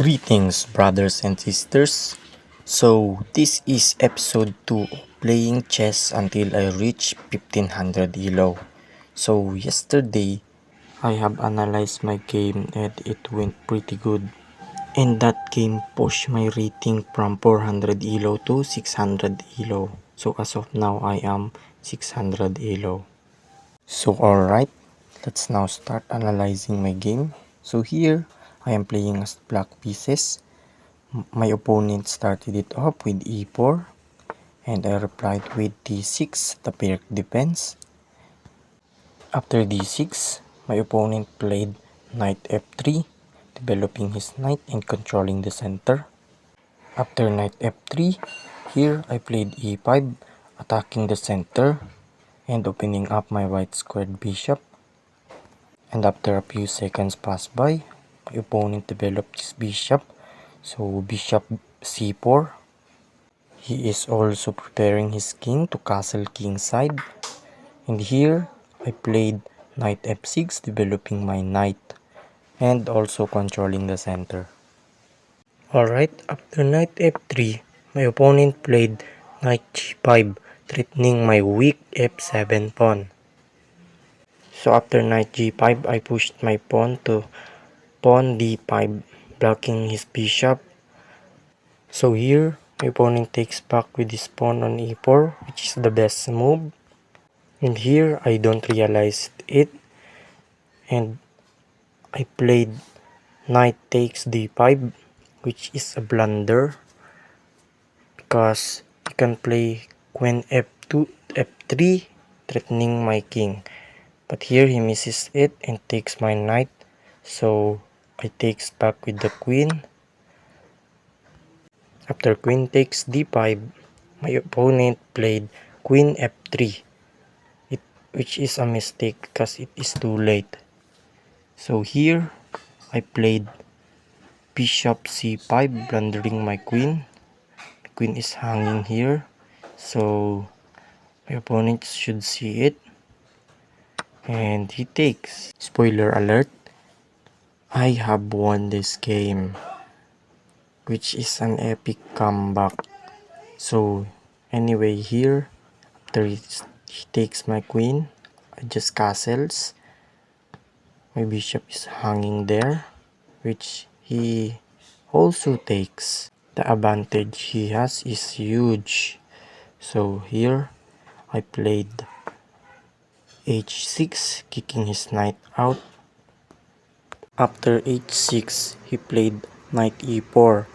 Greetings, brothers and sisters. So, this is episode 2 of playing chess until I reach 1500 elo. So, yesterday, I have analyzed my game and it went pretty good. And that game pushed my rating from 400 elo to 600 elo. So, as of now, I am 600 elo. So, alright, let's now start analyzing my game. So, here, I am playing as black pieces. My opponent started it off with e4 and I replied with d6, the pair defense. After d6, my opponent played knight f3, developing his knight and controlling the center. After knight f3, here I played e5, attacking the center and opening up my white squared bishop. And after a few seconds passed by, my opponent developed his bishop, so bishop c4. He is also preparing his king to castle kingside. And here, I played knight f6, developing my knight and also controlling the center. Alright, after knight f3, my opponent played knight g5, threatening my weak f7 pawn. So after knight g5, I pushed my pawn to pawn d5, blocking his bishop. So here, my opponent takes back with his pawn on e4, which is the best move. And here, I don't realize it. And I played knight takes d5, which is a blunder. Because you can play queen f2, f3, threatening my king. But here, he misses it and takes my knight. So I takes back with the queen. After queen takes d5, my opponent played queen f3, which is a mistake because it is too late. So here, I played bishop c5, blundering my queen. My queen is hanging here, so my opponent should see it. And he takes. Spoiler alert, I have won this game, which is an epic comeback. So anyway, here after he takes my queen, I just castles. My bishop is hanging there, which he also takes. The advantage he has is huge. So here I played h6, kicking his knight out. After h6, he played knight e4,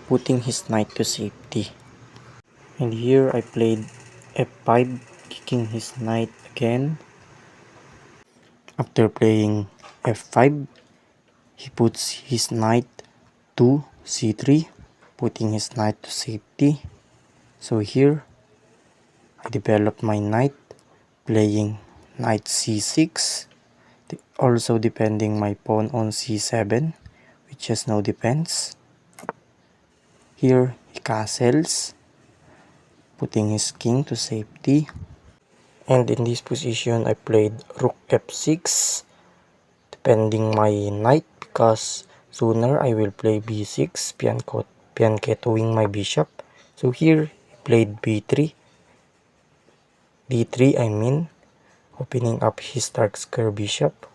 putting his knight to safety. And here I played f5, kicking his knight again. After playing f5, he puts his knight to c3, putting his knight to safety. So here, I develop my knight, playing knight c6, also defending my pawn on c7, which has no defense. Here, he castles, putting his king to safety. And in this position, I played rook f6, defending my knight because sooner I will play b6, pianketoing my bishop. So here, he played b3, d3 I mean, opening up his dark square bishop.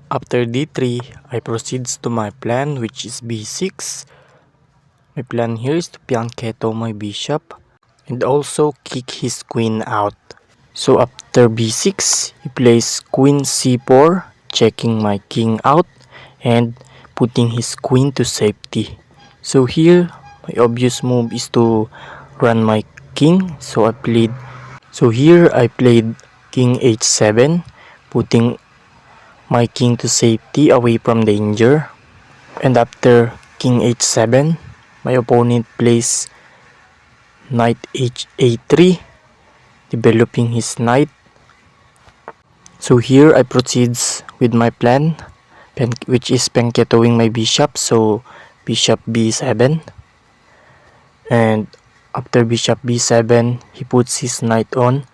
After d3, I proceeds to my plan, which is b6. My plan here is to pianketo my bishop and also kick his queen out. So after b6, he plays queen c4, checking my king out and putting his queen to safety. So here, my obvious move is to run my king. So here I played king h7, putting my king to safety away from danger. And after king h7, my opponent plays knight a3, developing his knight. So here I proceeds with my plan, which is pianketoing my bishop. So bishop b7, and after bishop b7, he puts his knight on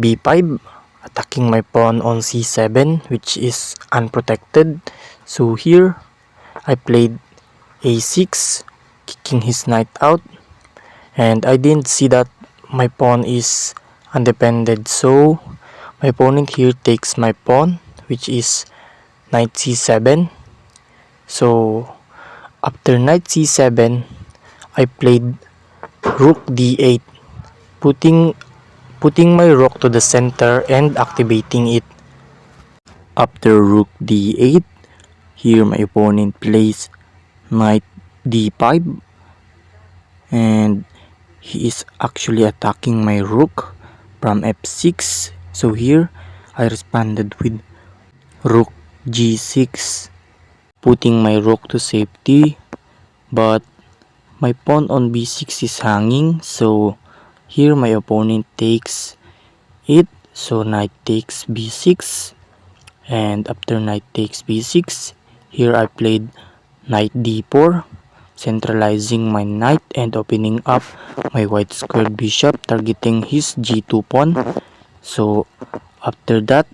b5, attacking my pawn on c7, which is unprotected. So here I played a6, kicking his knight out, and I didn't see that my pawn is undependent, so my opponent here takes my pawn, which is knight c7. So after knight c7, I played rook d8, putting my rook to the center and activating it. After rook d8, here my opponent plays knight d5, and he is actually attacking my rook from f6. So here I responded with rook g6, putting my rook to safety, but my pawn on b6 is hanging, so here my opponent takes it. So knight takes b6, and after knight takes b6, here I played knight d4, centralizing my knight and opening up my white squared bishop, targeting his g2 pawn. So after that,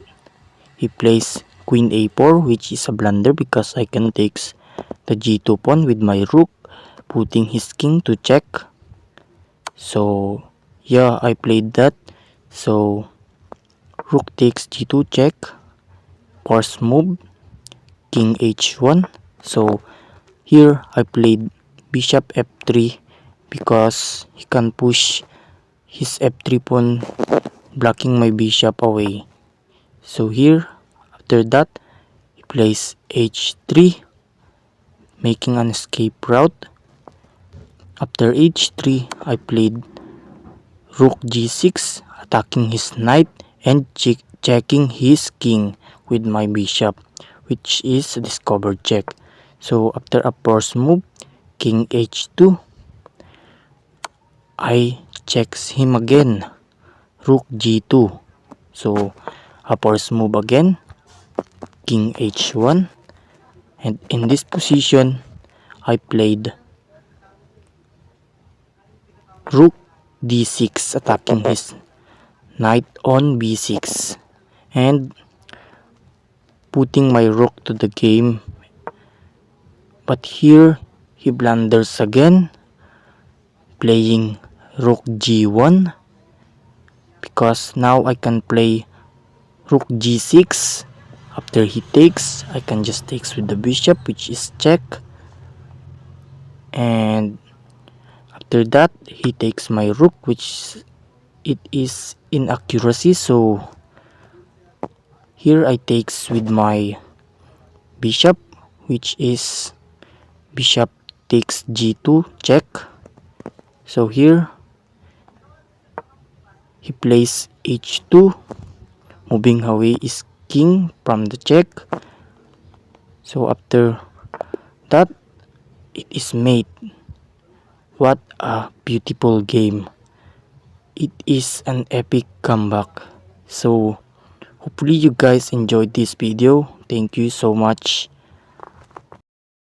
he plays queen a4, which is a blunder because I can take the g2 pawn with my rook, putting his king to check. So yeah, I played that. So rook takes g2 check, first move, king h1. So here I played bishop f3 because he can push his f3 pawn, blocking my bishop away. So here, after that, he plays h3, making an escape route. After h3, I played rook g6, attacking his knight and checking his king with my bishop, which is a discovered check. So after a first move, king h2, I checks him again, rook g2. So a first move again, king h1, and in this position I played rook d6, attacking his knight on b6 and putting my rook to the game. But here he blunders again, playing rook g1, because now I can play rook g6. After he takes, I can just take with the bishop, which is check, and after that he takes my rook, which it is inaccuracy. So here I takes with my bishop, which is bishop takes g2 check. So here he plays h2, moving away his king from the check. So after that, it is mate. What a beautiful game. It is an epic comeback. So hopefully you guys enjoyed this video. Thank you so much.